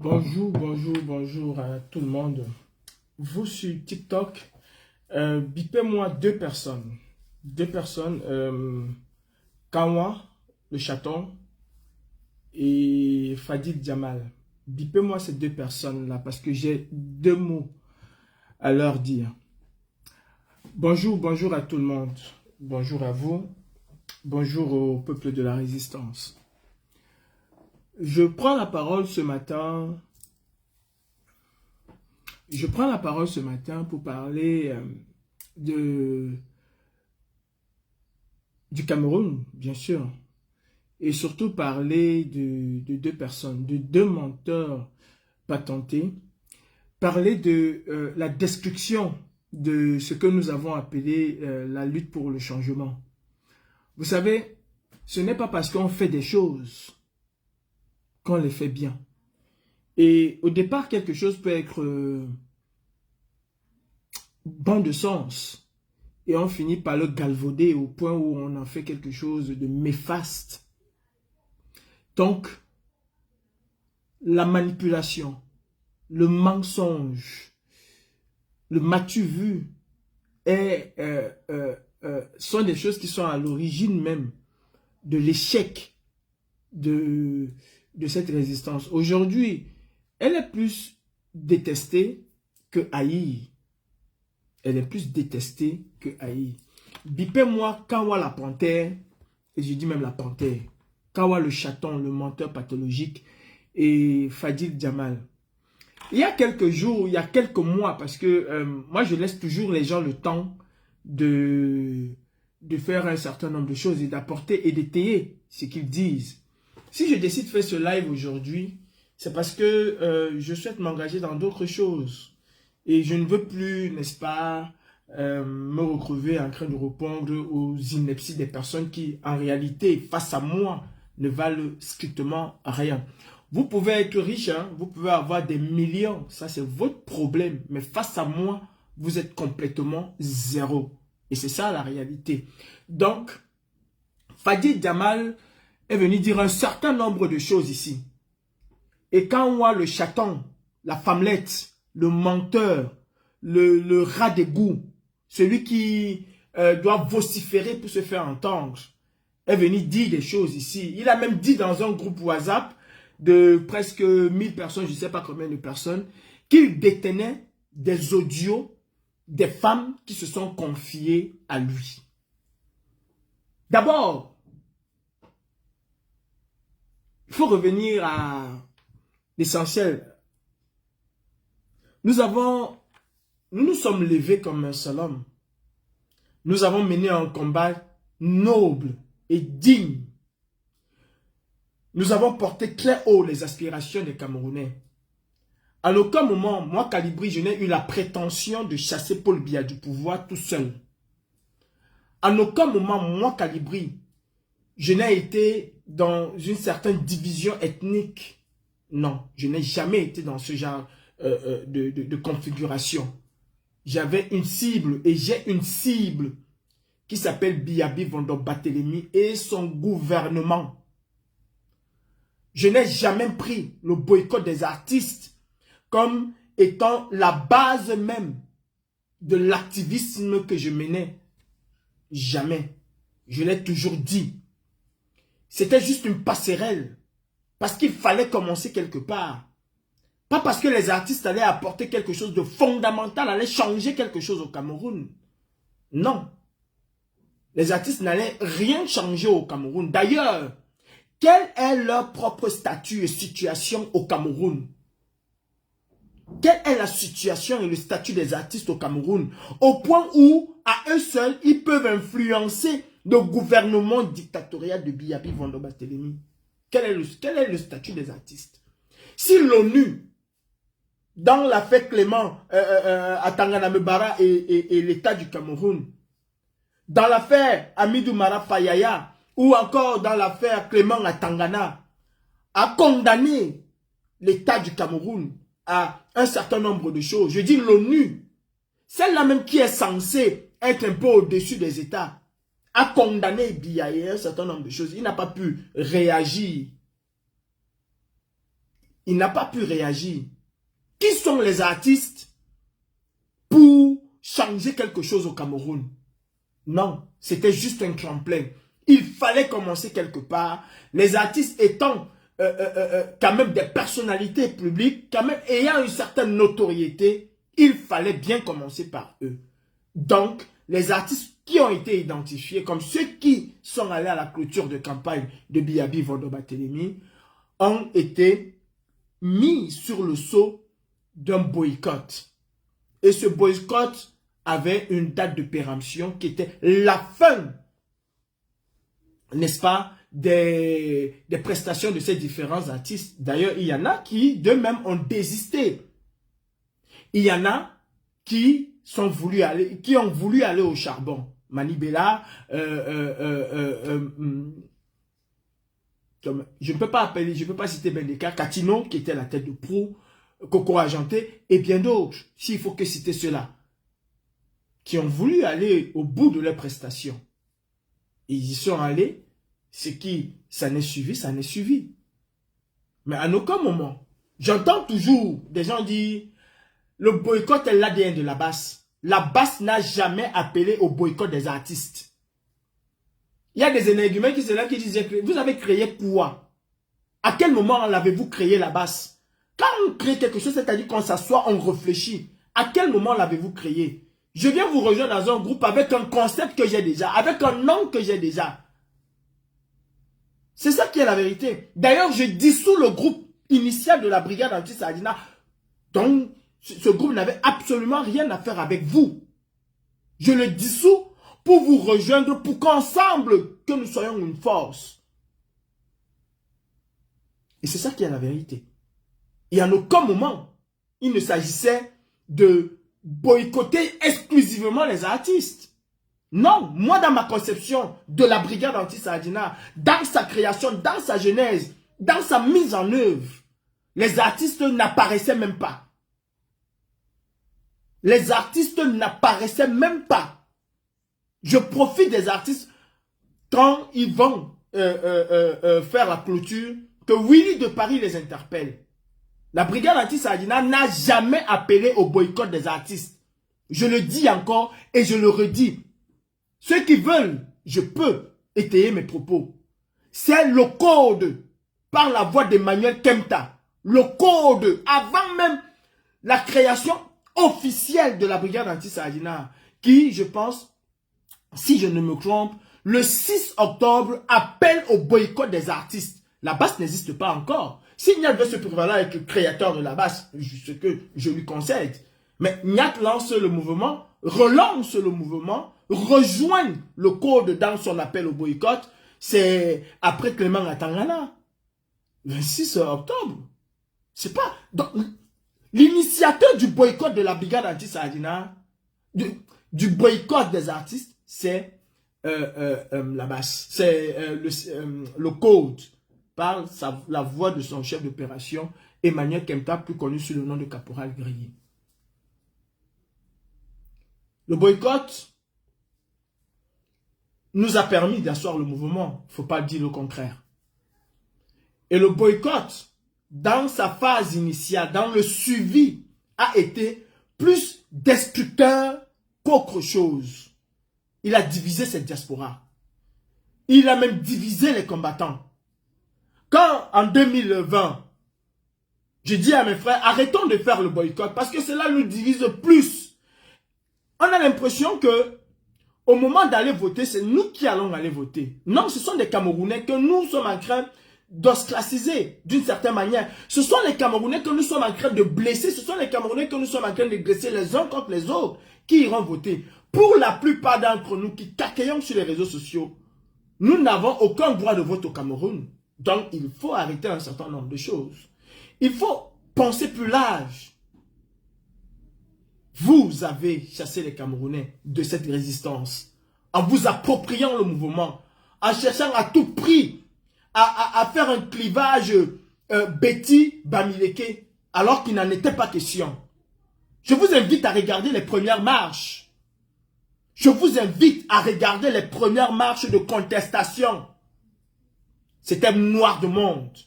Bonjour à tout le monde. Vous sur TikTok, bipez-moi deux personnes. Kanwa, le chaton, et Fadil Jamal. Bipez-moi ces deux personnes-là parce que j'ai deux mots à leur dire. Bonjour à tout le monde. Bonjour à vous. Bonjour au peuple de la résistance. Je prends la parole ce matin. Pour parler du Cameroun, bien sûr. Et surtout parler de deux personnes, de deux menteurs patentés. Parler de la destruction de ce que nous avons appelé la lutte pour le changement. Vous savez, ce n'est pas parce qu'on fait des choses qu'on les fait bien. Et au départ, quelque chose peut être bon de sens. Et on finit par le galvauder au point où on en fait quelque chose de néfaste. Donc, la manipulation, le mensonge, le m'as-tu vu sont des choses qui sont à l'origine même de l'échec de cette résistance. Aujourd'hui, elle est plus détestée que haïe. Elle est plus détestée que haïe. Bipez-moi Kanwa la panthère, et je dis même la panthère, Kanwa le chaton, le menteur pathologique, et Fadil Jamal. Il y a quelques jours, il y a quelques mois, parce que moi je laisse toujours les gens le temps de faire un certain nombre de choses et d'apporter et d'étayer ce qu'ils disent. Si je décide de faire ce live aujourd'hui, c'est parce que je souhaite m'engager dans d'autres choses. Et je ne veux plus, n'est-ce pas, me retrouver en train de répondre aux inepties des personnes qui, en réalité, face à moi, ne valent strictement rien. Vous pouvez être riche, hein, vous pouvez avoir des millions, ça c'est votre problème. Mais face à moi, vous êtes complètement zéro. Et c'est ça la réalité. Donc, Fadil Jamal est venu dire un certain nombre de choses ici. Et quand on voit le chaton, la femmelette, le menteur, le rat d'égout, celui qui doit vociférer pour se faire entendre, est venu dire des choses ici. Il a même dit dans un groupe WhatsApp de presque 1000 personnes, je ne sais pas combien de personnes, qu'il détenait des audios des femmes qui se sont confiées à lui. D'abord, il faut revenir à l'essentiel. Nous nous sommes levés comme un seul homme. Nous avons mené un combat noble et digne. Nous avons porté très haut les aspirations des Camerounais. À aucun moment, moi, Calibri, je n'ai eu la prétention de chasser Paul Biya du pouvoir tout seul. À aucun moment, moi, Calibri, je n'ai été dans une certaine division ethnique. Non, je n'ai jamais été dans ce genre de configuration. J'avais une cible et j'ai une cible qui s'appelle Biyabi Vondo Barthélémy et son gouvernement. Je n'ai jamais pris le boycott des artistes comme étant la base même de l'activisme que je menais. Jamais. Je l'ai toujours dit. C'était juste une passerelle. Parce qu'il fallait commencer quelque part. Pas parce que les artistes allaient apporter quelque chose de fondamental, allaient changer quelque chose au Cameroun. Non. Les artistes n'allaient rien changer au Cameroun. D'ailleurs, quel est leur propre statut et situation au Cameroun? Quelle est la situation et le statut des artistes au Cameroun? Au point où, à eux seuls, ils peuvent influencer le gouvernement dictatorial de Biyabi Vondo Barthélémy. Quel est le statut des artistes? Si l'ONU, dans l'affaire Clément à Tanganamebara et l'État du Cameroun, dans l'affaire Amidou Mara Fayaya, ou encore dans l'affaire Clément à Tangana, a condamné l'État du Cameroun à un certain nombre de choses. Je dis l'ONU, celle-là même qui est censée être un peu au-dessus des États, a condamné Biya et un certain nombre de choses. Il n'a pas pu réagir. il n'a pas pu réagir. Qui sont les artistes pour changer quelque chose au Cameroun? Non, c'était juste un tremplin. Il fallait commencer quelque part. Les artistes étant quand même des personnalités publiques, quand même ayant une certaine notoriété, il fallait bien commencer par eux. Donc, les artistes qui ont été identifiés comme ceux qui sont allés à la clôture de campagne de Biabi Vondo-Barthélemy ont été mis sur le sceau d'un boycott. Et ce boycott avait une date de péremption qui était la fin, n'est-ce pas, des prestations de ces différents artistes. D'ailleurs, il y en a qui, d'eux-mêmes, ont désisté. Il y en a qui ont voulu aller au charbon. Manibela, je ne peux pas citer Bendeka, Katino, qui était la tête de proue, Coco Argenté, et bien d'autres, s'il faut que citer ceux-là, qui ont voulu aller au bout de leurs prestations. Ils y sont allés, ce qui s'en est suivi, ça n'est suivi. Mais à aucun moment, j'entends toujours des gens dire, le boycott est l'ADN de la basse. La basse n'a jamais appelé au boycott des artistes. Il y a des énergumènes qui sont là qui disent, vous avez créé quoi? À quel moment l'avez-vous créé la basse? Quand on crée quelque chose, c'est-à-dire qu'on s'assoit, on réfléchit. À quel moment l'avez-vous créé? Je viens vous rejoindre dans un groupe avec un concept que j'ai déjà, avec un nom que j'ai déjà. C'est ça qui est la vérité. D'ailleurs, je dissous le groupe initial de la brigade anti-Sardina. Donc, ce groupe n'avait absolument rien à faire avec vous. Je le dissous pour vous rejoindre, pour qu'ensemble, que nous soyons une force. Et c'est ça qui est la vérité. Et en aucun moment, il ne s'agissait de boycotter exclusivement les artistes. Non, moi dans ma conception de la brigade anti-Sardina, dans sa création, dans sa genèse, dans sa mise en œuvre, les artistes n'apparaissaient même pas. Les artistes n'apparaissaient même pas. Je profite des artistes quand ils vont faire la clôture, que Willy de Paris les interpelle. La brigade anti-Sardina n'a jamais appelé au boycott des artistes. Je le dis encore et je le redis. Ceux qui veulent, je peux étayer mes propos. C'est le code, par la voix d'Emmanuel Kemta. Le code, avant même la création officielle de la brigade anti-Sardina, qui, je pense, si je ne me trompe, le 6 octobre appelle au boycott des artistes. La basse n'existe pas encore. Si Niak veut se prévaloir avec le créateur de la basse, ce que je lui concède, mais Niak lance le mouvement, relance le mouvement, rejoint le code dans son appel au boycott, c'est après Clément Atangana, 26 octobre. C'est pas... L'initiateur du boycott de la brigade anti-Sardina, du boycott des artistes, c'est la basse. C'est le code par la voix de son chef d'opération, Emmanuel Kemta, plus connu sous le nom de Caporal Grillé. Le boycott nous a permis d'asseoir le mouvement. Il ne faut pas dire le contraire. Et le boycott, dans sa phase initiale, dans le suivi, a été plus destructeur qu'autre chose. Il a divisé cette diaspora. Il a même divisé les combattants. Quand, en 2020, je dis à mes frères, arrêtons de faire le boycott parce que cela nous divise plus. On a l'impression que au moment d'aller voter, c'est nous qui allons aller voter. Non, ce sont des Camerounais que nous sommes en train d'ostraciser d'une certaine manière. Ce sont les Camerounais que nous sommes en train de blesser. Ce sont les Camerounais que nous sommes en train de blesser les uns contre les autres qui iront voter. Pour la plupart d'entre nous qui caquillons sur les réseaux sociaux, nous n'avons aucun droit de vote au Cameroun. Donc, il faut arrêter un certain nombre de choses. Il faut penser plus large. Vous avez chassé les Camerounais de cette résistance en vous appropriant le mouvement, en cherchant à tout prix à faire un clivage Betty-Bamileke alors qu'il n'en était pas question. Je vous invite à regarder les premières marches. Je vous invite à regarder les premières marches de contestation. C'était noir de monde.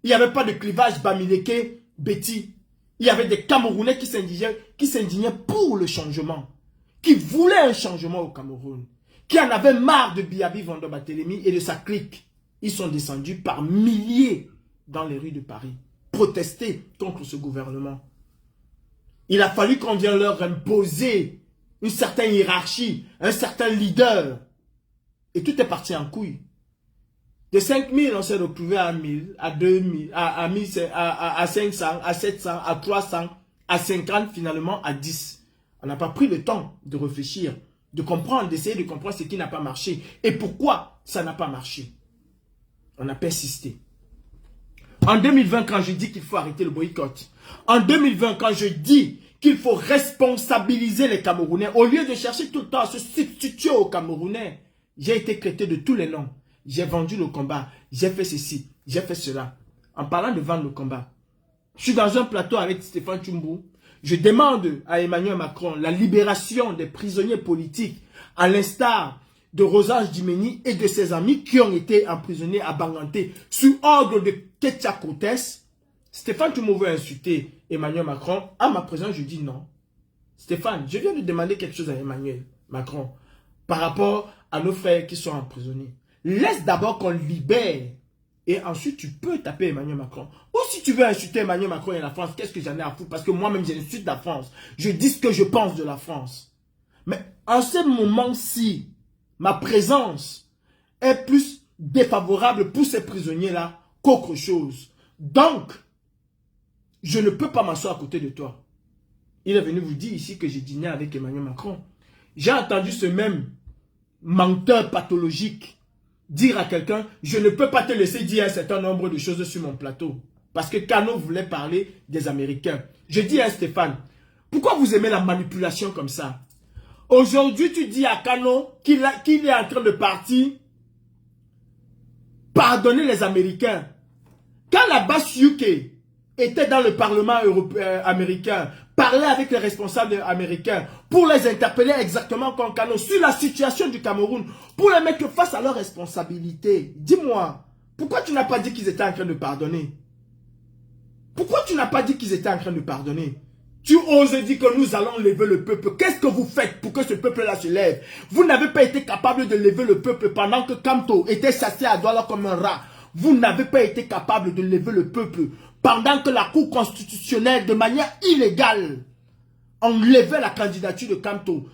Il n'y avait pas de clivage Bamileke, Betty. Il y avait des Camerounais qui s'indignaient pour le changement, qui voulaient un changement au Cameroun, qui en avaient marre de Biabi Vando Barthélemy et de sa clique. Ils sont descendus par milliers dans les rues de Paris, protester contre ce gouvernement. Il a fallu qu'on vienne leur imposer une certaine hiérarchie, un certain leader. Et tout est parti en couille. De 5 000, on s'est retrouvé à 1 000, à 2 000, à 500, à 700, à 300, à 50, finalement à 10. On n'a pas pris le temps de réfléchir, de comprendre, d'essayer de comprendre ce qui n'a pas marché. Et pourquoi ça n'a pas marché. On a persisté. En 2020, quand je dis qu'il faut arrêter le boycott, en 2020, quand je dis qu'il faut responsabiliser les Camerounais, au lieu de chercher tout le temps à se substituer aux Camerounais, j'ai été traité de tous les noms. J'ai vendu le combat, j'ai fait ceci, j'ai fait cela. En parlant de vendre le combat, je suis dans un plateau avec Stéphane Tchoumbou. Je demande à Emmanuel Macron la libération des prisonniers politiques, à l'instar de Rosage Dimeni et de ses amis qui ont été emprisonnés à Banganté sous ordre de Ketia Cortés. Stéphane Tchoumbou veut insulter Emmanuel Macron. À ma présence, je dis non. Stéphane, je viens de demander quelque chose à Emmanuel Macron par rapport à nos frères qui sont emprisonnés. Laisse d'abord qu'on libère et ensuite tu peux taper Emmanuel Macron. Ou si tu veux insulter Emmanuel Macron et la France, qu'est-ce que j'en ai à foutre? Parce que moi-même j'insulte la France. Je dis ce que je pense de la France. Mais en ce moment-ci, ma présence est plus défavorable pour ces prisonniers-là qu'autre chose. Donc, je ne peux pas m'asseoir à côté de toi. Il est venu vous dire ici que j'ai dîné avec Emmanuel Macron. J'ai entendu ce même menteur pathologique dire à quelqu'un, je ne peux pas te laisser dire un certain nombre de choses sur mon plateau. Parce que Kano voulait parler des Américains. Je dis à Stéphane, pourquoi vous aimez la manipulation comme ça? Aujourd'hui, tu dis à Kano qu'il est en train de partir pardonner les Américains. Quand la base UK était dans le Parlement américain, parlait avec les responsables américains pour les interpeller exactement comme Kano sur la situation du Cameroun, pour les mettre face à leurs responsabilités. Dis-moi, pourquoi tu n'as pas dit qu'ils étaient en train de pardonner? Pourquoi tu n'as pas dit qu'ils étaient en train de pardonner? Tu oses dire que nous allons lever le peuple. Qu'est-ce que vous faites pour que ce peuple-là se lève? Vous n'avez pas été capable de lever le peuple pendant que Kamto était chassé à Douala comme un rat. Vous n'avez pas été capable de lever le peuple pendant que la Cour constitutionnelle, de manière illégale, enlevait la candidature de Kamto,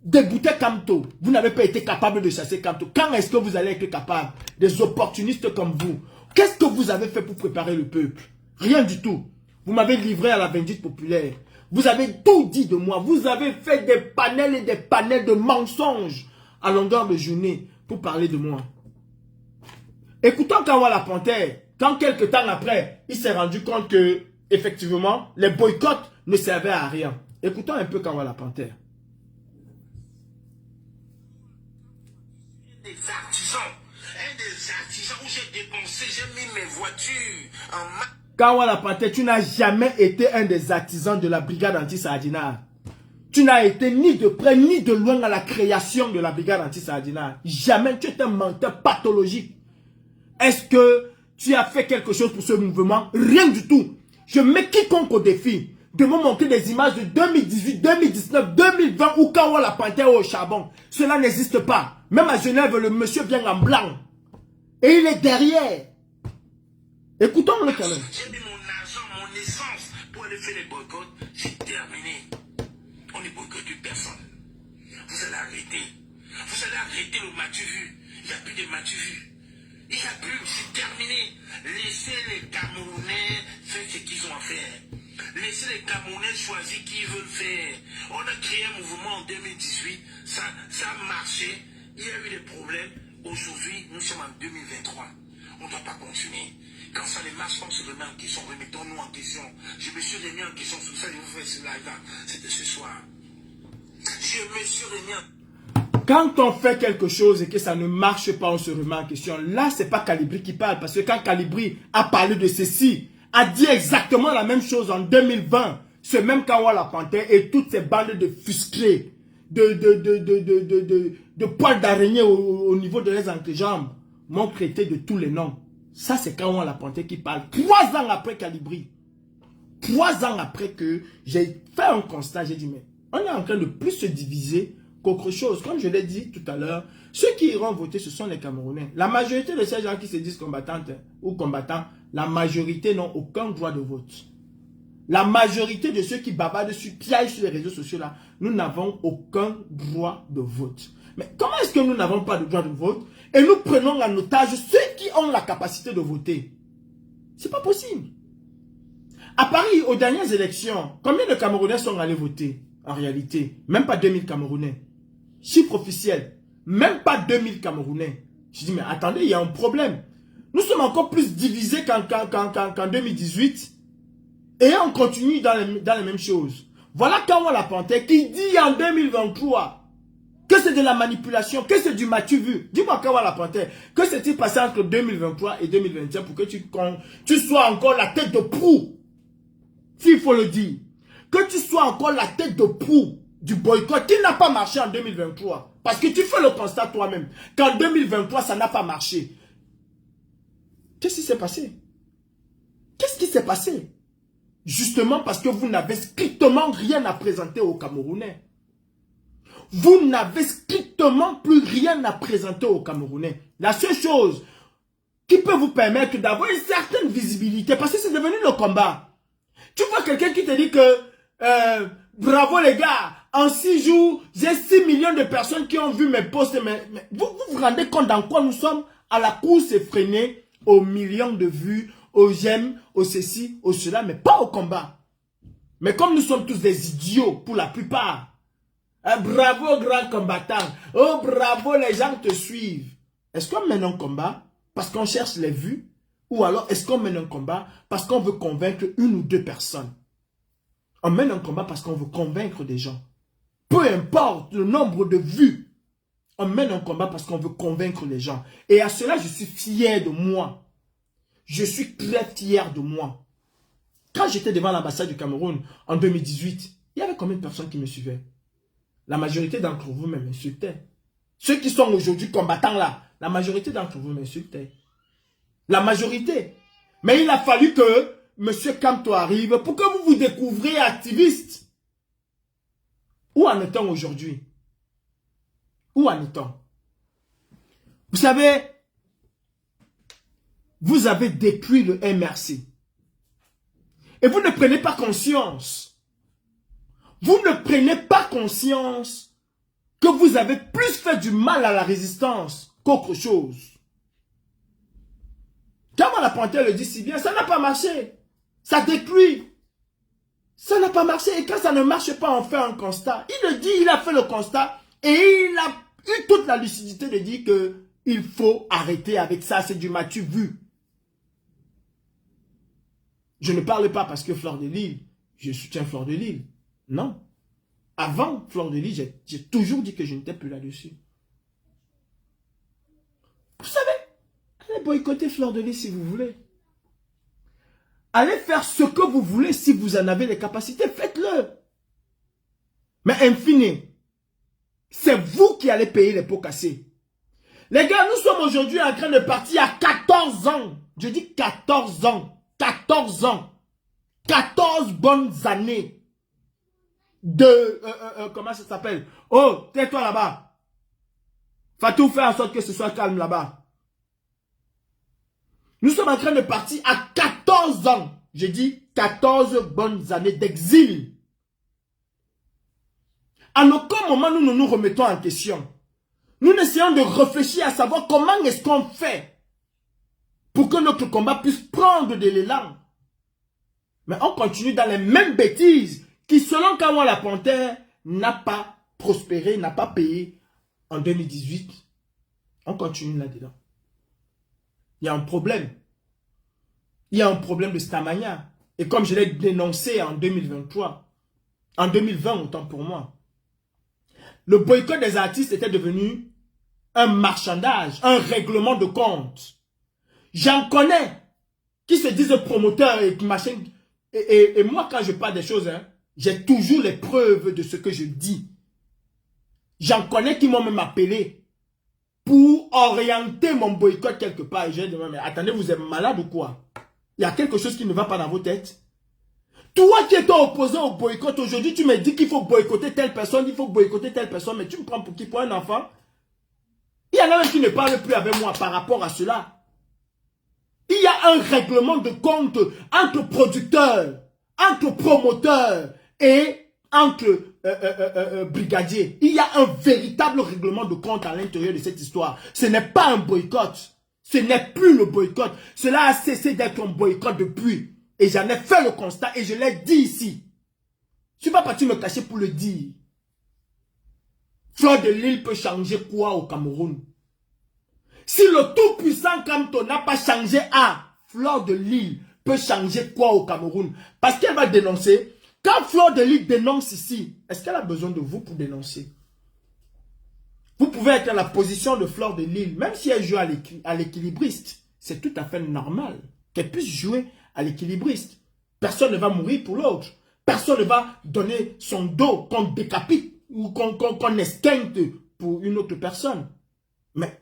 déboutait Kamto. Vous n'avez pas été capable de chasser Kamto. Quand est-ce que vous allez être capable? Des opportunistes comme vous. Qu'est-ce que vous avez fait pour préparer le peuple? Rien du tout. Vous m'avez livré à la vindicte populaire. Vous avez tout dit de moi. Vous avez fait des panels et des panels de mensonges à longueur de journée pour parler de moi. Écoutons Kawala Panthère. Quand quelques temps après, il s'est rendu compte que, effectivement, les boycotts ne servaient à rien. Écoutons un peu Kawala Panthère. Un des artisans où j'ai dépensé, j'ai mis mes voitures en main. Kawala Panthère, tu n'as jamais été un des artisans de la brigade anti-Sardinat. Tu n'as été ni de près ni de loin à la création de la brigade anti-Sardinat. Jamais. Tu es un menteur pathologique. Est-ce que tu as fait quelque chose pour ce mouvement? Rien du tout. Je mets quiconque au défi de me montrer des images de 2018, 2019, 2020 où Kawala Panthère est au charbon. Cela n'existe pas. Même à Genève, le monsieur vient en blanc. Et il est derrière. Écoutons-le quand même. J'ai mis mon argent, mon essence pour aller faire les boycotts. C'est terminé. On ne boycotte personne. Vous allez arrêter. Vous allez arrêter le matu vu. Il n'y a plus de matu vu. Il n'y a plus, c'est terminé. Laissez les Camerounais faire ce qu'ils ont à faire. Laissez les Camerounais choisir qui ils veulent faire. On a créé un mouvement en 2018. Ça a marché. Il y a eu des problèmes. Aujourd'hui, nous sommes en 2023. On ne doit pas continuer. Quand ça ne marche pas, on se remet en question. Remettons-nous en question. Je me suis remis en question. C'est pour ça que je vous fais ce live-là. C'était ce soir. Je me suis remis en... Quand on fait quelque chose et que ça ne marche pas, on se remet en question. Là, c'est pas Calibri qui parle. Parce que quand Calibri a parlé de ceci, a dit exactement la même chose en 2020, ce même Kawala Panthère et toutes ces bandes de fusqués, de poils d'araignée au niveau de leurs entrejambes, m'ont traité de tous les noms. Ça, c'est Kawan Lapontaire qui parle 3 ans après Calibri. 3 ans après que j'ai fait un constat, j'ai dit, mais on est en train de plus se diviser qu'autre chose. Comme je l'ai dit tout à l'heure, ceux qui iront voter, ce sont les Camerounais. La majorité de ces gens qui se disent combattantes ou combattants, la majorité n'ont aucun droit de vote. La majorité de ceux qui bavardent sur piaillent sur les réseaux sociaux là, nous n'avons aucun droit de vote. Mais comment est-ce que nous n'avons pas de droit de vote et nous prenons en otage ceux qui ont la capacité de voter? C'est pas possible. À Paris, aux dernières élections, combien de Camerounais sont allés voter? En réalité, même pas 2000 Camerounais. Chiffre officiel, même pas 2000 Camerounais. Je dis, mais attendez, il y a un problème. Nous sommes encore plus divisés qu'en 2018 et on continue dans les mêmes choses. Voilà Kawan Lapontaire qui dit en 2023 que c'est de la manipulation, que c'est du m'as-tu vu. Dis-moi Kawan Lapontaire, que s'est-il passé entre 2023 et 2021 pour que tu sois encore la tête de proue? S'il faut le dire. Que tu sois encore la tête de proue du boycott qui n'a pas marché en 2023. Parce que tu fais le constat toi-même qu'en 2023, ça n'a pas marché. Qu'est-ce qui s'est passé? Qu'est-ce qui s'est passé? Justement parce que vous n'avez strictement rien à présenter aux Camerounais. Vous n'avez strictement plus rien à présenter aux Camerounais. La seule chose qui peut vous permettre d'avoir une certaine visibilité, parce que c'est devenu le combat. Tu vois quelqu'un qui te dit que bravo les gars, en 6 jours, j'ai 6 millions de personnes qui ont vu mes posts. Mais vous vous rendez compte dans quoi nous sommes? À la course effrénée, aux millions de vues, aux j'aime, aux ceci, aux cela, mais pas au combat. Mais comme nous sommes tous des idiots pour la plupart, bravo grand combattant, oh bravo les gens te suivent. Est-ce qu'on mène un combat parce qu'on cherche les vues? Ou alors est-ce qu'on mène un combat parce qu'on veut convaincre 1 ou 2 personnes? On mène un combat parce qu'on veut convaincre des gens. Peu importe le nombre de vues. On mène un combat parce qu'on veut convaincre les gens. Et à cela, je suis fier de moi. Je suis très fier de moi. Quand j'étais devant l'ambassade du Cameroun en 2018, il y avait combien de personnes qui me suivaient? La majorité d'entre vous m'insultaient. Ceux qui sont aujourd'hui combattants là, la majorité d'entre vous m'insultaient. La majorité. Mais il a fallu que M. Kamto arrive pour que vous vous découvriez activiste. Où en est-on aujourd'hui? Où en est-on? Vous savez, vous avez détruit le MRC. Et vous ne prenez pas conscience. Vous ne prenez pas conscience que vous avez plus fait du mal à la résistance qu'autre chose. Kawan Lapontaire le dit si bien, ça n'a pas marché. Ça détruit. Ça n'a pas marché. Et quand ça ne marche pas, on fait un constat. Il le dit, il a fait le constat. Et il a eu toute la lucidité de dire que il faut arrêter avec ça. C'est du m'as-tu vu. Je ne parle pas parce que Fleur de Lille, je soutiens Fleur de Lille. Non. Avant Fleur de Lille, j'ai toujours dit que je n'étais plus là-dessus. Vous savez, allez boycotter Fleur de Lille si vous voulez. Allez faire ce que vous voulez si vous en avez les capacités, faites-le. Mais in fine, c'est vous qui allez payer les pots cassés. Les gars, nous sommes aujourd'hui en train de partir à 14 ans. Je dis 14 ans. 14 ans. 14 bonnes années. De... comment ça s'appelle? Oh, tais-toi là-bas. Fatou, fais en sorte que ce soit calme là-bas. Nous sommes en train de partir à 14 ans. J'ai dit 14 bonnes années d'exil. À aucun moment, nous ne nous remettons en question. Nous essayons de réfléchir à savoir comment est-ce qu'on fait pour que notre combat puisse prendre de l'élan. Mais on continue dans les mêmes bêtises qui, selon Kawan Lapontaire, n'a pas prospéré, n'a pas payé en 2018. On continue là-dedans. Il y a un problème. Il y a un problème de Stamania. Et comme je l'ai dénoncé en 2023, en 2020 autant pour moi, le boycott des artistes était devenu un marchandage, un règlement de compte. J'en connais qui se disent promoteurs et machin. Et moi, quand je parle des choses, hein, j'ai toujours les preuves de ce que je dis. J'en connais qui m'ont même appelé pour orienter mon boycott quelque part. Et j'ai dit, mais attendez, vous êtes malade ou quoi? Il y a quelque chose qui ne va pas dans vos têtes. Toi qui étais opposé au boycott, aujourd'hui tu me dis qu'il faut boycotter telle personne, il faut boycotter telle personne, mais tu me prends pour qui? Pour un enfant? Il y en a même qui ne parlent plus avec moi par rapport à cela. Il y a un règlement de compte entre producteurs, entre promoteurs et entre brigadiers. Il y a un véritable règlement de compte à l'intérieur de cette histoire. Ce n'est pas un boycott. Ce n'est plus le boycott. Cela a cessé d'être un boycott depuis. Et j'en ai fait le constat et je l'ai dit ici. Je ne suis pas parti me cacher pour le dire. Fleur de Lille peut changer quoi au Cameroun? Si le tout-puissant Kamto n'a pas changé à Fleur de Lille peut changer quoi au Cameroun? Parce qu'elle va dénoncer. Quand Fleur de Lille dénonce ici, est-ce qu'elle a besoin de vous pour dénoncer? Vous pouvez être dans la position de Fleur de Lille, même si elle joue à l'équilibriste. C'est tout à fait normal qu'elle puisse jouer à l'équilibriste. Personne ne va mourir pour l'autre. Personne ne va donner son dos qu'on décapite ou qu'on esquinte pour une autre personne. Mais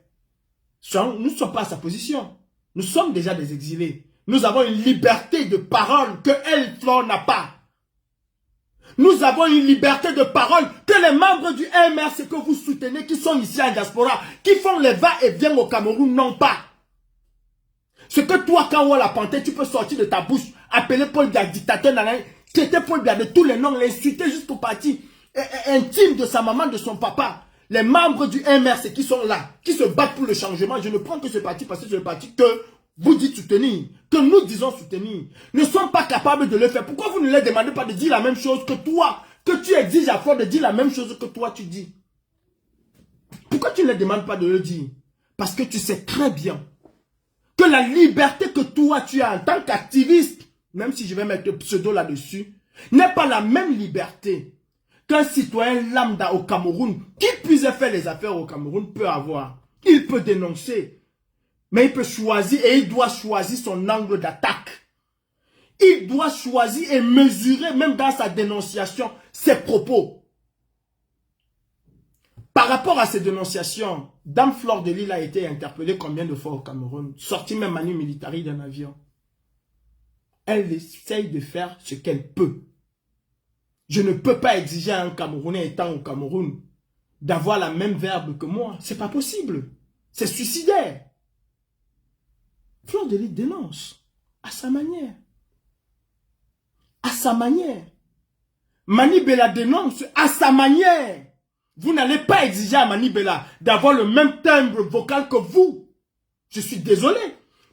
nous ne sommes pas à sa position. Nous sommes déjà des exilés. Nous avons une liberté de parole que elle, Fleur, n'a pas. Nous avons une liberté de parole que les membres du MRC que vous soutenez, qui sont ici en diaspora, qui font les va-et-vient au Cameroun, n'ont pas. Ce que toi, quand on l'a panté, tu peux sortir de ta bouche, appeler Paul Biya dictateur, traiter Paul Biya de tous les noms, l'insulter jusqu'au parti intime de sa maman, de son papa. Les membres du MRC qui sont là, qui se battent pour le changement, je ne prends que ce parti parce que c'est le parti que vous dites soutenir, que nous disons soutenir, ne sont pas capables de le faire. Pourquoi vous ne leur demandez pas de dire la même chose que toi, que tu exiges à Fleur de dire la même chose que toi tu dis? Pourquoi tu ne leur demandes pas de le dire? Parce que tu sais très bien que la liberté que toi tu as en tant qu'activiste, même si je vais mettre pseudo là-dessus, n'est pas la même liberté qu'un citoyen lambda au Cameroun, qui puisse faire les affaires au Cameroun, peut avoir. Il peut dénoncer, mais il peut choisir et il doit choisir son angle d'attaque. Il doit choisir et mesurer, même dans sa dénonciation, ses propos. Par rapport à ces dénonciations, Dame Fleur de Lille a été interpellée combien de fois au Cameroun, sortie même manu militari d'un avion. Elle essaye de faire ce qu'elle peut. Je ne peux pas exiger à un Camerounais étant au Cameroun d'avoir la même verbe que moi. C'est pas possible. C'est suicidaire. Fleur de Lille dénonce à sa manière. À sa manière. Mani Bella dénonce à sa manière. Vous n'allez pas exiger à Mani Bella d'avoir le même timbre vocal que vous. Je suis désolé.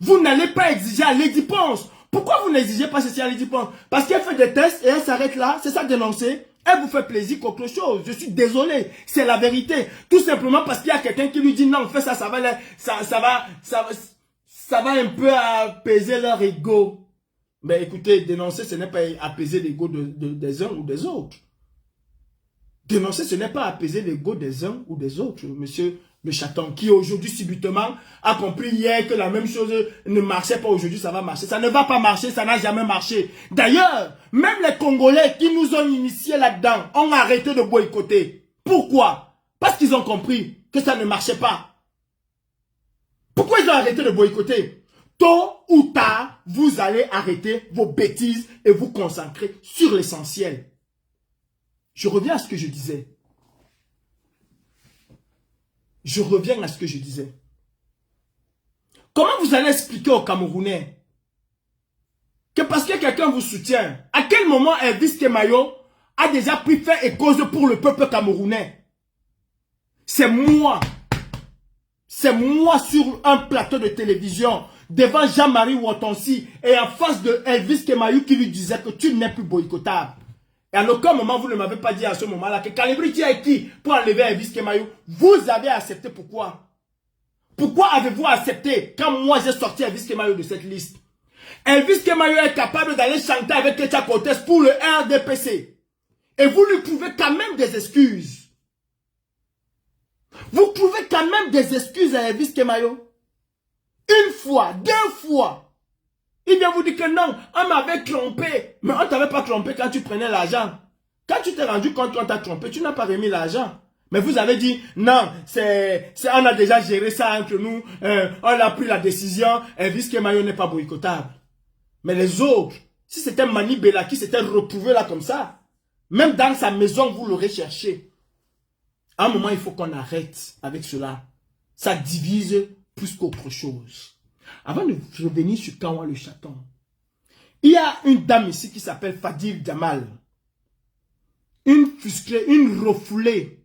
Vous n'allez pas exiger à Lady Ponce. Pourquoi vous n'exigez pas ceci à Lady Ponce? Parce qu'elle fait des tests et elle s'arrête là. C'est ça dénoncer. Elle vous fait plaisir qu'autre chose. Je suis désolé. C'est la vérité. Tout simplement parce qu'il y a quelqu'un qui lui dit non, fais ça, ça va un peu apaiser leur ego. Mais écoutez, dénoncer, ce n'est pas apaiser l'ego des uns ou des autres. Dénoncer, ce n'est pas apaiser l'ego des uns ou des autres, monsieur le chaton, qui aujourd'hui subitement a compris hier que la même chose ne marchait pas aujourd'hui, ça va marcher. Ça ne va pas marcher, ça n'a jamais marché. D'ailleurs, même les Congolais qui nous ont initiés là-dedans ont arrêté de boycotter. Pourquoi? Parce qu'ils ont compris que ça ne marchait pas. Pourquoi ils ont arrêté de boycotter? Tôt ou tard, vous allez arrêter vos bêtises et vous concentrer sur l'essentiel. Je reviens à ce que je disais. Comment vous allez expliquer aux Camerounais que parce que quelqu'un vous soutient, à quel moment Elvis Kemayo a déjà pris fait et cause pour le peuple camerounais? C'est moi sur un plateau de télévision, devant Jean-Marie Ouattonsi et en face de Elvis Kemayo qui lui disait que tu n'es plus boycottable. Et à aucun moment, vous ne m'avez pas dit à ce moment-là que Calibri, tu es qui pour enlever Elvis Kemayo? Vous avez accepté, pourquoi? Pourquoi avez-vous accepté quand moi j'ai sorti Elvis Kemayo de cette liste? Elvis Kemayo est capable d'aller chanter avec Ketia Cortez pour le RDPC. Et vous lui trouvez quand même des excuses. Vous trouvez quand même des excuses à Elvis Kemayo. Une fois, deux fois. Il vient vous dire que non, on m'avait trompé. Mais on ne t'avait pas trompé quand tu prenais l'argent. Quand tu t'es rendu compte qu'on t'a trompé, tu n'as pas remis l'argent. Mais vous avez dit, non, on a déjà géré ça entre nous, on a pris la décision, Visque Mayo n'est pas boycottable. Mais les autres, si c'était Mani Bella qui s'était retrouvé là comme ça, même dans sa maison, vous l'aurez cherché. À un moment, il faut qu'on arrête avec cela. Ça divise plus qu'autre chose. Avant de revenir sur Kanwa le chaton, il y a une dame ici qui s'appelle Fadil Jamal. Une frustrée, une refoulée,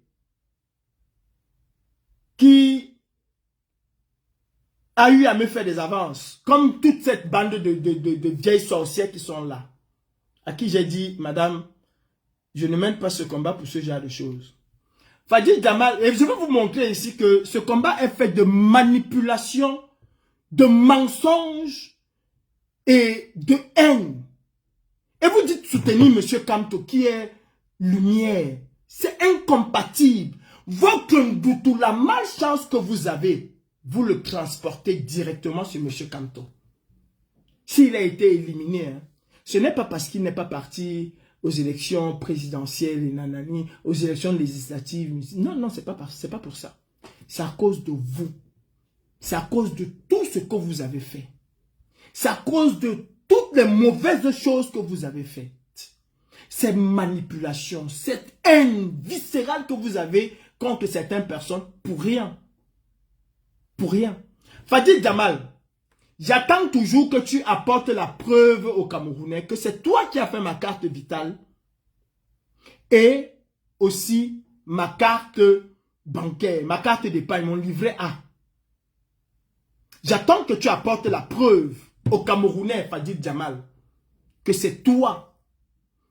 qui a eu à me faire des avances, comme toute cette bande de vieilles sorcières qui sont là, à qui j'ai dit, madame, je ne mène pas ce combat pour ce genre de choses. Fadil Jamal, et je vais vous montrer ici que ce combat est fait de manipulation, de mensonges et de haine. Et vous dites soutenir M. Kamto qui est lumière. C'est incompatible. Votre Ndoutou, la malchance que vous avez, vous le transportez directement sur M. Kamto. S'il a été éliminé, hein, ce n'est pas parce qu'il n'est pas parti aux élections présidentielles et nanani, aux élections législatives. Non, non, c'est pas pour ça. C'est à cause de vous. C'est à cause de tout ce que vous avez fait. C'est à cause de toutes les mauvaises choses que vous avez faites. Cette manipulation, cette haine viscérale que vous avez contre certaines personnes pour rien. Pour rien. Fadil Jamal, j'attends toujours que tu apportes la preuve aux Camerounais que c'est toi qui as fait ma carte vitale et aussi ma carte bancaire, ma carte d'épargne, mon livret A. J'attends que tu apportes la preuve aux Camerounais, Fadil Jamal, que c'est toi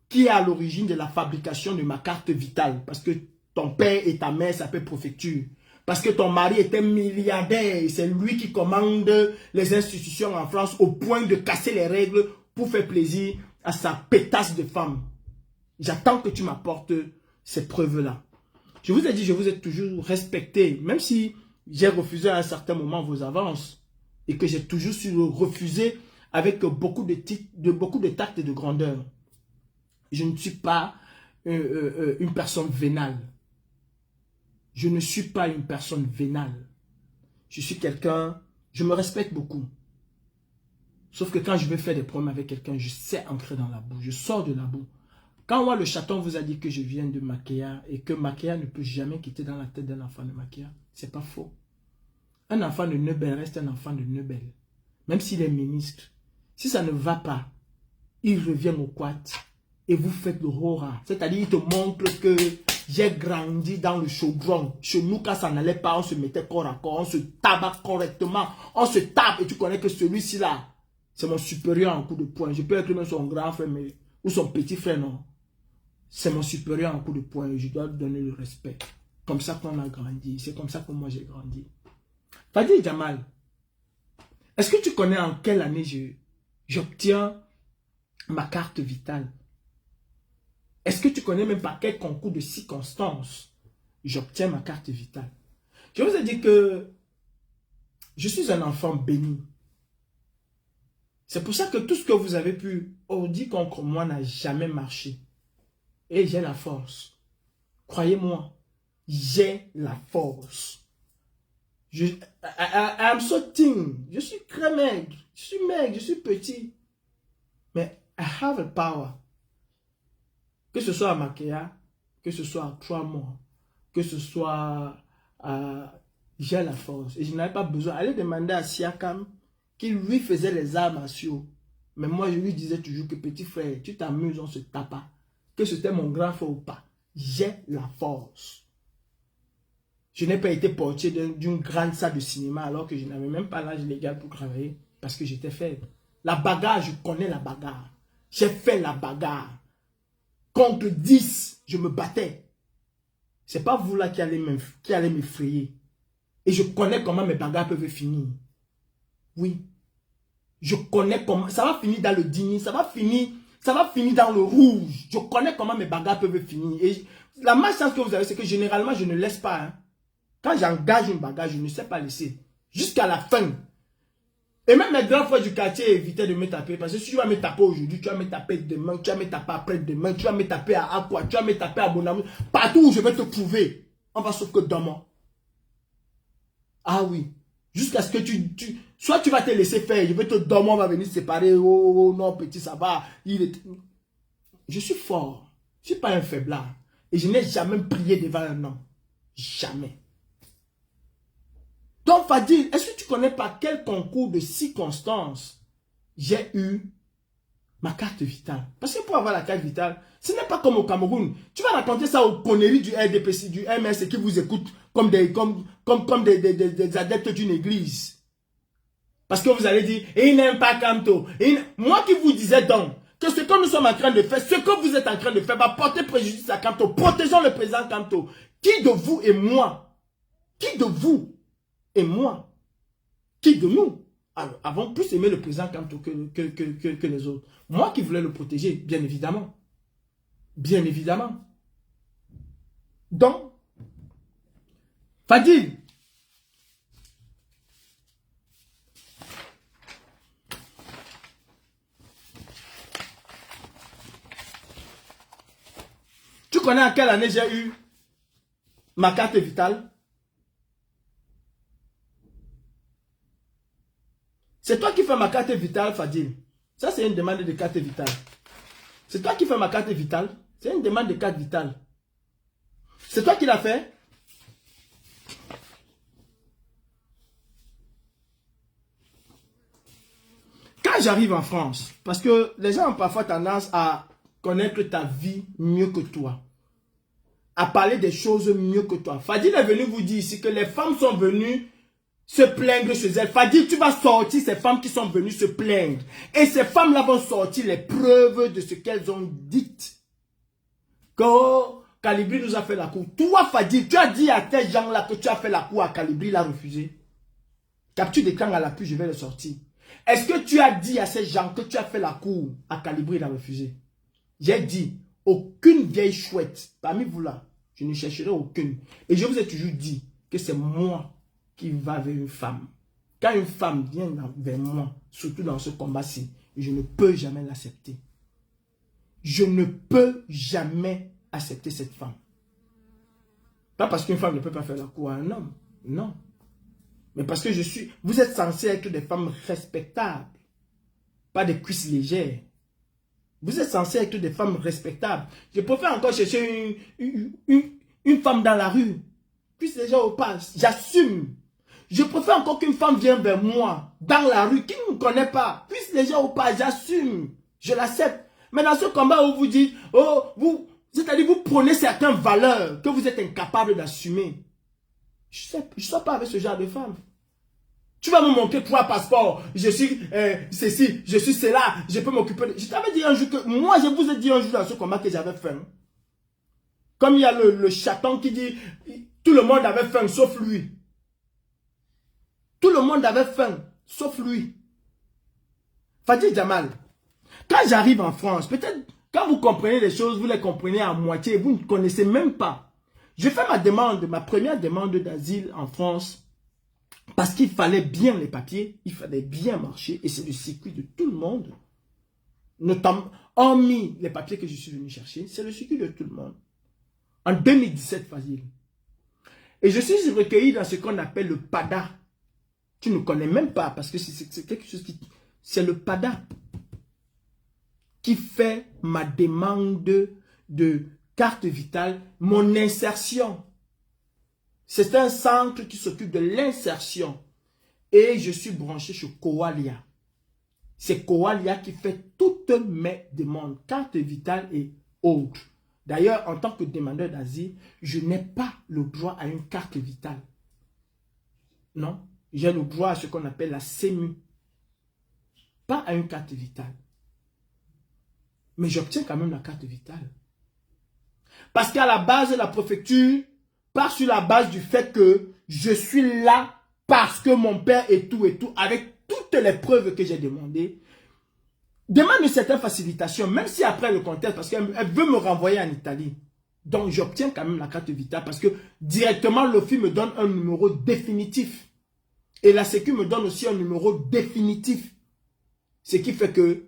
qui est à l'origine de la fabrication de ma carte vitale. Parce que ton père et ta mère s'appellent préfecture. Parce que ton mari était milliardaire. C'est lui qui commande les institutions en France au point de casser les règles pour faire plaisir à sa pétasse de femme. J'attends que tu m'apportes ces preuves-là. Je vous ai dit, je vous ai toujours respecté. Même si j'ai refusé à un certain moment vos avances. Et que j'ai toujours su le refuser avec beaucoup de tact et de grandeur. Je ne suis pas une personne vénale. Je ne suis pas une personne vénale. Je suis quelqu'un, je me respecte beaucoup. Sauf que quand je vais faire des problèmes avec quelqu'un, je sais entrer dans la boue. Je sors de la boue. Quand moi, le chaton vous a dit que je viens de Makéa et que Makéa ne peut jamais quitter dans la tête d'un enfant de Makéa, c'est pas faux. Un enfant de Nebel reste un enfant de Nebel. Même s'il est ministre. Si ça ne va pas, il revient au quad et vous faites le rora. C'est-à-dire, il te montre que j'ai grandi dans le chaudron. Chez nous, quand ça n'allait pas, on se mettait corps à corps, on se tabac correctement. On se tape et tu connais que celui-ci là, c'est mon supérieur en coup de poing. Je peux être même son grand frère mais, ou son petit frère, non. C'est mon supérieur en coup de poing et je dois donner le respect. Comme ça qu'on a grandi. C'est comme ça que moi j'ai grandi. Fadil Jamal, est-ce que tu connais en quelle année j'obtiens ma carte vitale? Est-ce que tu connais même par quel concours de circonstances j'obtiens ma carte vitale? Je vous ai dit que je suis un enfant béni. C'est pour ça que tout ce que vous avez pu dire contre moi n'a jamais marché. Et j'ai la force. Croyez-moi, j'ai la force. I'm so thin. Je suis très maigre. Je suis petit. Mais I have a power. Que ce soit à Makéa, que ce soit à 3 mois, que ce soit à... J'ai la force. Et je n'avais pas besoin. Allez demander à Siakam qui lui faisait les arts martiaux. Mais moi, je lui disais toujours que petit frère, tu t'amuses, on se tape pas. Que c'était mon grand frère ou pas. J'ai la force. Je n'ai pas été portier d'une grande salle de cinéma alors que je n'avais même pas l'âge légal pour travailler parce que j'étais faible. La bagarre, je connais la bagarre. J'ai fait la bagarre. Contre 10, je me battais. C'est pas vous là qui allez m'effrayer. Et je connais comment mes bagarres peuvent finir. Oui. Je connais comment. Ça va finir dans le dîner. Ça va finir dans le rouge. Je connais comment mes bagarres peuvent finir. Et la malchance que vous avez, c'est que généralement, je ne laisse pas. Hein. Quand j'engage une bagarre, je ne sais pas laisser. Jusqu'à la fin. Et même mes grands frères du quartier évitaient de me taper. Parce que si tu vas me taper aujourd'hui, tu vas me taper demain, tu vas me taper après-demain, tu vas me taper à Aqua, tu vas me taper à Bonamou. Partout où je vais te trouver. On va sauf que dormant. Ah oui. Jusqu'à ce que soit tu vas te laisser faire, je vais te dormir, on va venir se séparer. Oh non, petit, ça va. Je suis fort. Je ne suis pas un faiblard. Et je n'ai jamais prié devant un homme. Jamais. Donc, Fadil, est-ce que tu ne connais pas quel concours de circonstances j'ai eu ma carte vitale? Parce que pour avoir la carte vitale, ce n'est pas comme au Cameroun. Tu vas raconter ça aux conneries du RDPC, du MS qui vous écoutent comme des adeptes d'une église. Parce que vous allez dire, il n'aime pas Kamto. Moi qui vous disais donc que ce que nous sommes en train de faire, ce que vous êtes en train de faire va porter préjudice à Kamto. Protégeons le président Kamto. Qui de vous et moi, qui de vous et moi, qui de nous avons plus aimé le président Kamto que les autres? Moi qui voulais le protéger, bien évidemment. Bien évidemment. Donc, Fadil, tu connais à quelle année j'ai eu ma carte vitale? C'est toi qui fais ma carte vitale, Fadil. Ça, c'est une demande de carte vitale. C'est toi qui fais ma carte vitale. C'est une demande de carte vitale. C'est toi qui l'as fait? Quand j'arrive en France, parce que les gens ont parfois tendance à connaître ta vie mieux que toi, à parler des choses mieux que toi. Fadil est venu vous dire ici que les femmes sont venues se plaindre chez elles. Fadil, tu vas sortir ces femmes qui sont venues se plaindre. Et ces femmes-là vont sortir les preuves de ce qu'elles ont dit. Que Calibri nous a fait la cour. Toi, Fadil, tu as dit à tes gens-là que tu as fait la cour à Calibri, il a refusé. Capture d'écran à l'appui, je vais le sortir. Est-ce que tu as dit à ces gens que tu as fait la cour à Calibri, il a refusé? J'ai dit, aucune vieille chouette, parmi vous là, je ne chercherai aucune. Et je vous ai toujours dit que c'est moi qui va vers une femme. Quand une femme vient vers moi, surtout dans ce combat-ci, je ne peux jamais l'accepter. Je ne peux jamais accepter cette femme. Pas parce qu'une femme ne peut pas faire la cour à un homme. Non. Mais parce que vous êtes censés être des femmes respectables. Pas des cuisses légères. Vous êtes censés être des femmes respectables. Je préfère encore chercher une femme dans la rue. Cuisses légères au pas. J'assume. Je préfère encore qu'une femme vienne vers moi, dans la rue, qui ne me connaît pas. Cuisses légères ou pas, j'assume. Je l'accepte. Mais dans ce combat où vous dites, oh, c'est-à-dire vous prenez certaines valeurs que vous êtes incapable d'assumer. Je ne suis pas avec ce genre de femme. Tu vas me montrer 3 passeports. Je suis ceci, je suis cela, je peux m'occuper de... Je t'avais dit un jour que... Moi, je vous ai dit un jour dans ce combat que j'avais faim. Comme il y a le chaton qui dit, tout le monde avait faim, sauf lui. Tout le monde avait faim, sauf lui. Fadil Jamal, quand j'arrive en France, peut-être quand vous comprenez les choses, vous les comprenez à moitié, vous ne connaissez même pas. Je fais ma première demande d'asile en France, parce qu'il fallait bien les papiers, il fallait bien marcher, et c'est le circuit de tout le monde. Notamment, hormis les papiers que je suis venu chercher, c'est le circuit de tout le monde. En 2017, Fadil. Et je suis recueilli dans ce qu'on appelle le PADA. Tu ne connais même pas, parce que c'est quelque chose qui... C'est le PADA qui fait ma demande de carte vitale, mon insertion. C'est un centre qui s'occupe de l'insertion. Et je suis branché sur Coalia. C'est Coalia qui fait toutes mes demandes, carte vitale et autres. D'ailleurs, en tant que demandeur d'asile, je n'ai pas le droit à une carte vitale. Non, j'ai le droit à ce qu'on appelle la CEMU. Pas à une carte vitale. Mais j'obtiens quand même la carte vitale. Parce qu'à la base, la préfecture part sur la base du fait que je suis là parce que mon père et tout, avec toutes les preuves que j'ai demandées, demande une certaine facilitation, même si après le contexte, parce qu'elle veut me renvoyer en Italie. Donc j'obtiens quand même la carte vitale parce que directement l'OFI me donne un numéro définitif. Et la Sécu me donne aussi un numéro définitif. Ce qui fait que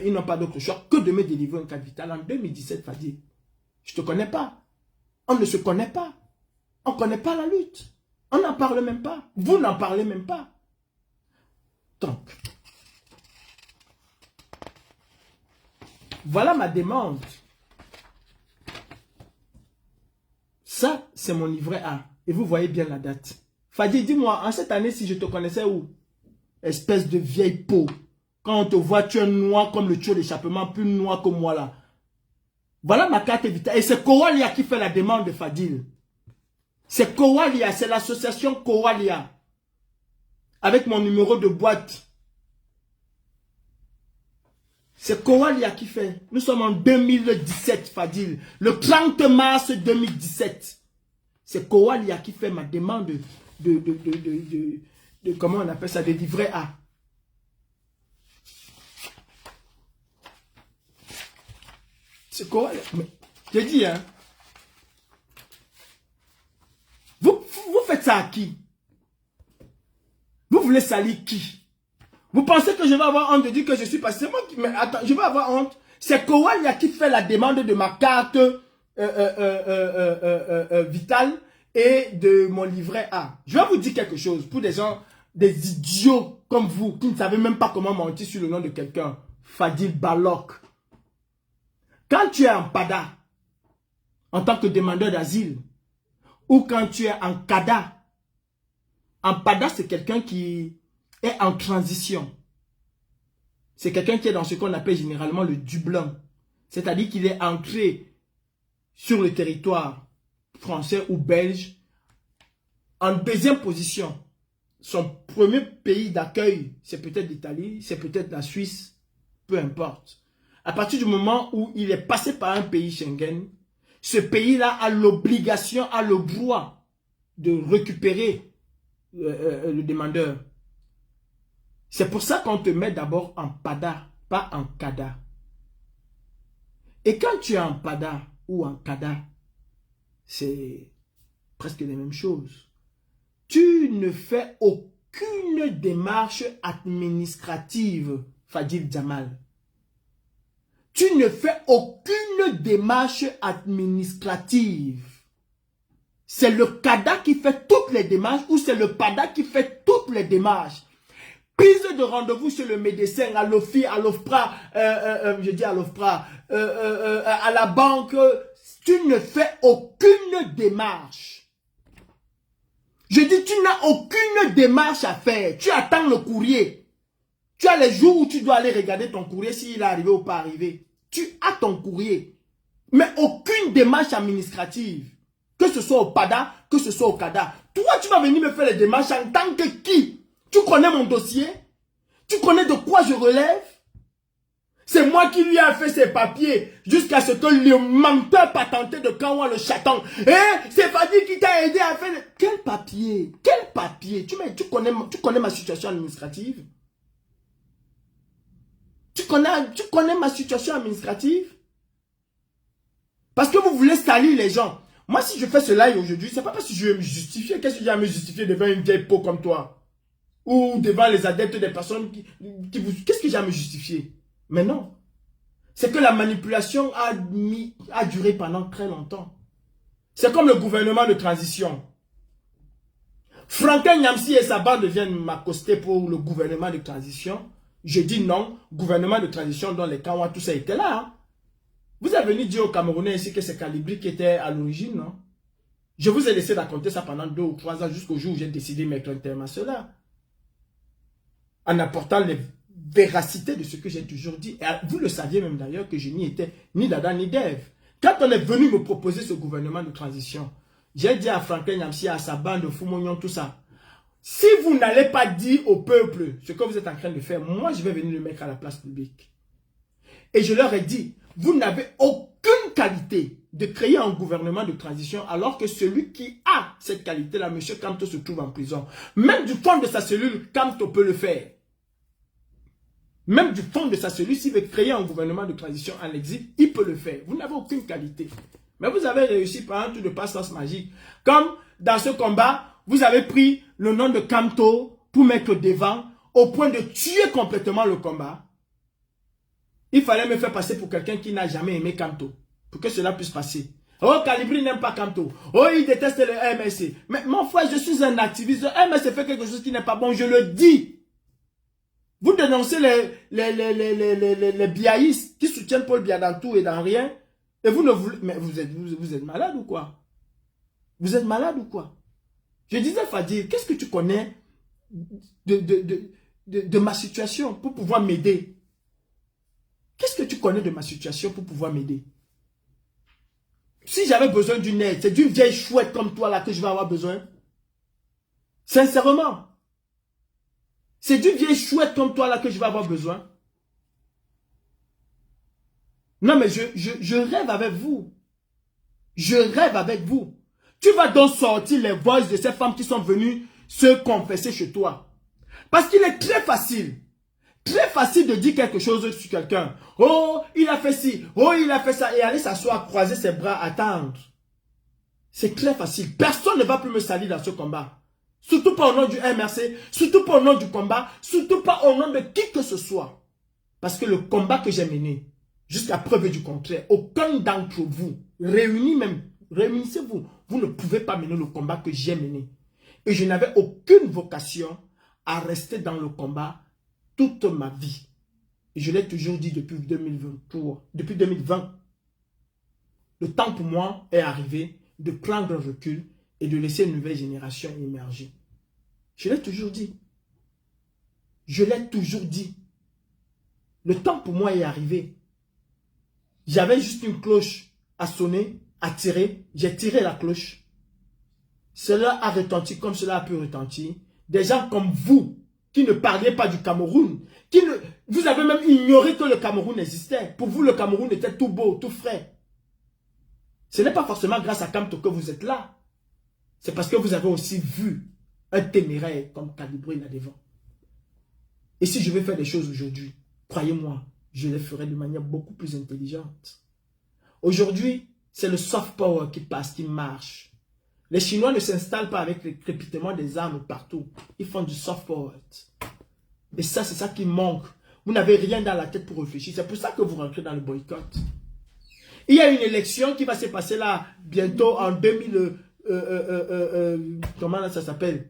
ils n'ont pas d'autre choix que de me délivrer une carte vitale en 2017, Fadil. Je ne te connais pas. On ne se connaît pas. On ne connaît pas la lutte. On n'en parle même pas. Vous n'en parlez même pas. Donc, voilà ma demande. Ça, c'est mon livret A. Et vous voyez bien la date. Fadi, dis-moi, en cette année, si je te connaissais où? Espèce de vieille peau. Quand on te voit, tu es noir comme le tuyau d'échappement, plus noir que moi là. Voilà ma carte vitale. Et c'est Kowalia qui fait la demande de Fadil. C'est Kowalia, c'est l'association Kowalia. Avec mon numéro de boîte. C'est Kowalia qui fait. Nous sommes en 2017, Fadil. Le 30 mars 2017. C'est Kowalia qui fait ma demande de comment on appelle ça, de livret A. C'est Kowalia. Mais, je dis, hein. Vous faites ça à qui? Vous voulez salir qui? Vous pensez que je vais avoir honte de dire que je suis passé? C'est moi qui... Mais attends, je vais avoir honte. C'est Kowalia qui fait la demande de ma carte vitale et de mon livret A. Je vais vous dire quelque chose. Pour des gens, des idiots comme vous, qui ne savez même pas comment mentir sur le nom de quelqu'un. Fadil Balok. Quand tu es en PADA, en tant que demandeur d'asile, ou quand tu es en CADA, en PADA, c'est quelqu'un qui est en transition. C'est quelqu'un qui est dans ce qu'on appelle généralement le Dublin. C'est-à-dire qu'il est entré sur le territoire français ou belge en deuxième position. Son premier pays d'accueil, c'est peut-être l'Italie, c'est peut-être la Suisse, peu importe. À partir du moment où il est passé par un pays Schengen, ce pays-là a l'obligation, a le droit de récupérer le demandeur. C'est pour ça qu'on te met d'abord en PADA, pas en CADA. Et quand tu es en PADA ou en CADA, c'est presque les mêmes choses. Tu ne fais aucune démarche administrative, Fadil Jamal. Tu ne fais aucune démarche administrative. C'est le CADA qui fait toutes les démarches ou c'est le PADA qui fait toutes les démarches. Prise de rendez-vous chez le médecin, à l'OFI, à l'OFPRA, je dis à l'OFPRA, à la banque, tu ne fais aucune démarche. Je dis, tu n'as aucune démarche à faire. Tu attends le courrier. Tu as les jours où tu dois aller regarder ton courrier, s'il est arrivé ou pas arrivé. Tu as ton courrier. Mais aucune démarche administrative. Que ce soit au PADA, que ce soit au CADA. Toi, tu vas venir me faire les démarches en tant que qui? Tu connais mon dossier? Tu connais de quoi je relève? C'est moi qui lui ai fait ses papiers jusqu'à ce que le menteur patenté de Kawa le chaton. C'est Fadi qui t'a aidé à faire... Quel papier? Quel papier? Tu connais ma situation administrative? Tu connais ma situation administrative? Parce que vous voulez salir les gens. Moi, si je fais ce live aujourd'hui, c'est pas parce que je vais me justifier. Qu'est-ce que j'ai à me justifier devant une vieille peau comme toi? Ou devant les adeptes des personnes qui vous... Qu'est-ce que j'ai à me justifier? Mais non. C'est que la manipulation a duré pendant très longtemps. C'est comme le gouvernement de transition. Franklin Nyamsi et sa bande viennent m'accoster pour le gouvernement de transition. Je dis non. Gouvernement de transition dont les Kawa, tout ça était là. Hein. Vous avez venu dire aux Camerounais ici que c'est Calibri qui était à l'origine, non? Je vous ai laissé raconter ça pendant 2 ou 3 ans jusqu'au jour où j'ai décidé de mettre un terme à cela. En apportant les véracités de ce que j'ai toujours dit. Et vous le saviez même d'ailleurs que je n'y étais ni d'Adam ni d'Ève. Quand on est venu me proposer ce gouvernement de transition, j'ai dit à Franklin Nyamsi, à sa bande de Foumognon, tout ça. Si vous n'allez pas dire au peuple ce que vous êtes en train de faire, moi je vais venir le mettre à la place publique. Et je leur ai dit, vous n'avez aucune qualité de créer un gouvernement de transition alors que celui qui a cette qualité-là, M. Kamto, se trouve en prison. Même du fond de sa cellule, Kamto peut le faire. Même du fond de sa cellule, s'il veut créer un gouvernement de transition en exil, il peut le faire. Vous n'avez aucune qualité. Mais vous avez réussi par un tour de passe-passe magique. Comme dans ce combat, vous avez pris le nom de Kamto pour mettre devant, au point de tuer complètement le combat. Il fallait me faire passer pour quelqu'un qui n'a jamais aimé Kamto, pour que cela puisse passer. Oh, Calibri n'aime pas Kamto. Oh, il déteste le MSC. Mais mon frère, je suis un activiste. Le MSC fait quelque chose qui n'est pas bon, je le dis. Vous dénoncez les biaïstes qui soutiennent Paul Biya dans tout et dans rien. Et vous ne voulez... Mais vous êtes malade ou quoi? Vous êtes malade ou quoi? Je disais, Fadi, qu'est-ce que tu connais de ma situation pour pouvoir m'aider? Qu'est-ce que tu connais de ma situation pour pouvoir m'aider? Si j'avais besoin d'une aide, c'est d'une vieille chouette comme toi là que je vais avoir besoin. Sincèrement. C'est d'une vieille chouette comme toi là que je vais avoir besoin. Non mais je rêve avec vous. Je rêve avec vous. Tu vas donc sortir les voix de ces femmes qui sont venues se confesser chez toi. Parce qu'il est très facile de dire quelque chose sur quelqu'un. Oh, il a fait ci, oh, il a fait ça. Et aller s'asseoir, croiser ses bras, attendre. C'est très facile. Personne ne va plus me salir dans ce combat. Surtout pas au nom du MRC, surtout pas au nom du combat, surtout pas au nom de qui que ce soit. Parce que le combat que j'ai mené, jusqu'à preuve du contraire, aucun d'entre vous, réunissez-vous, vous ne pouvez pas mener le combat que j'ai mené. Et je n'avais aucune vocation à rester dans le combat toute ma vie. Et je l'ai toujours dit depuis 2020. Le temps pour moi est arrivé de prendre un recul et de laisser une nouvelle génération émerger. Je l'ai toujours dit. Je l'ai toujours dit. Le temps pour moi est arrivé. J'avais juste une cloche à sonner, à tirer. J'ai tiré la cloche. Cela a retenti comme cela a pu retentir. Des gens comme vous, qui ne parliez pas du Cameroun, vous avez même ignoré que le Cameroun existait. Pour vous, le Cameroun était tout beau, tout frais. Ce n'est pas forcément grâce à Kamto que vous êtes là. C'est parce que vous avez aussi vu un téméraire comme Calibri là devant. Et si je vais faire des choses aujourd'hui, croyez-moi, je les ferai de manière beaucoup plus intelligente. Aujourd'hui, c'est le soft power qui passe, qui marche. Les Chinois ne s'installent pas avec le crépitement des armes partout. Ils font du soft power. Et ça, c'est ça qui manque. Vous n'avez rien dans la tête pour réfléchir. C'est pour ça que vous rentrez dans le boycott. Il y a une élection qui va se passer là bientôt en 2000... comment ça s'appelle?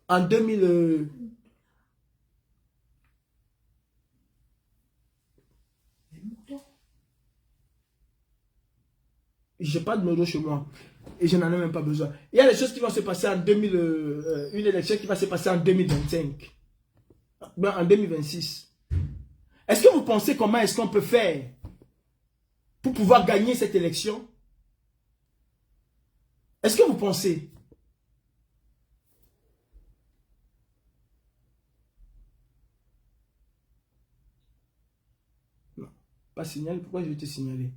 En 2000... J'ai pas de médo chez moi. Et je n'en ai même pas besoin. Il y a des choses qui vont se passer en 2000... une élection qui va se passer en 2025. En 2026. Est-ce que vous pensez comment est-ce qu'on peut faire pour pouvoir gagner cette élection? Est-ce que vous pensez? Non. Pas signaler. Pourquoi je vais te signaler?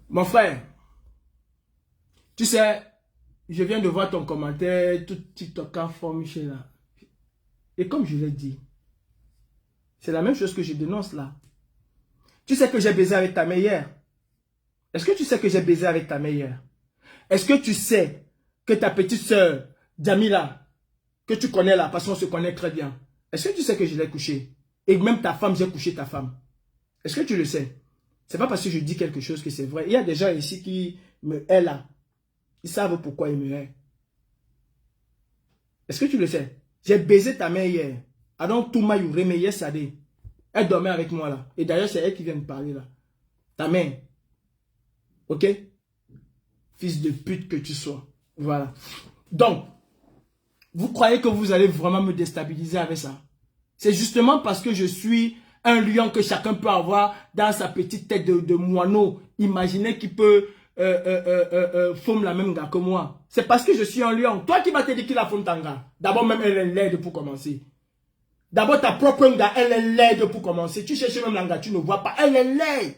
Mon frère, tu sais, je viens de voir ton commentaire, tout TikTok en forme là. Et comme je l'ai dit, c'est la même chose que je dénonce là. Tu sais que j'ai baisé avec ta meilleure. Est-ce que tu sais que j'ai baisé avec ta meilleure? Est-ce que tu sais que ta petite soeur, Jamila, que tu connais là, parce qu'on se connaît très bien, est-ce que tu sais que je l'ai couchée? Et même ta femme, j'ai couché ta femme. Est-ce que tu le sais? C'est pas parce que je dis quelque chose que c'est vrai. Il y a des gens ici qui me haient là. Ils savent pourquoi ils me haient. Est-ce que tu le sais? J'ai baisé ta mère hier. Adon Touma Youreme Yesade. Elle dormait avec moi là. Et d'ailleurs, c'est elle qui vient me parler là. Ta mère. Ok? Fils de pute que tu sois. Voilà. Donc, vous croyez que vous allez vraiment me déstabiliser avec ça? C'est justement parce que je suis un lion que chacun peut avoir dans sa petite tête de moineau. Imaginez qu'il peut faume la même gars que moi. C'est parce que je suis un lion. Toi qui vas te dire qu'il a faume ton gars. D'abord même elle est laide pour commencer. D'abord ta propre gars, elle est laide pour commencer. Tu cherches même la gars, tu ne vois pas. Elle est laide.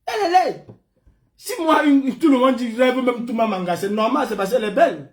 Elle est laide. Si moi, tout le monde dit rêve même tout ma manga, c'est normal, c'est parce qu'elle est belle.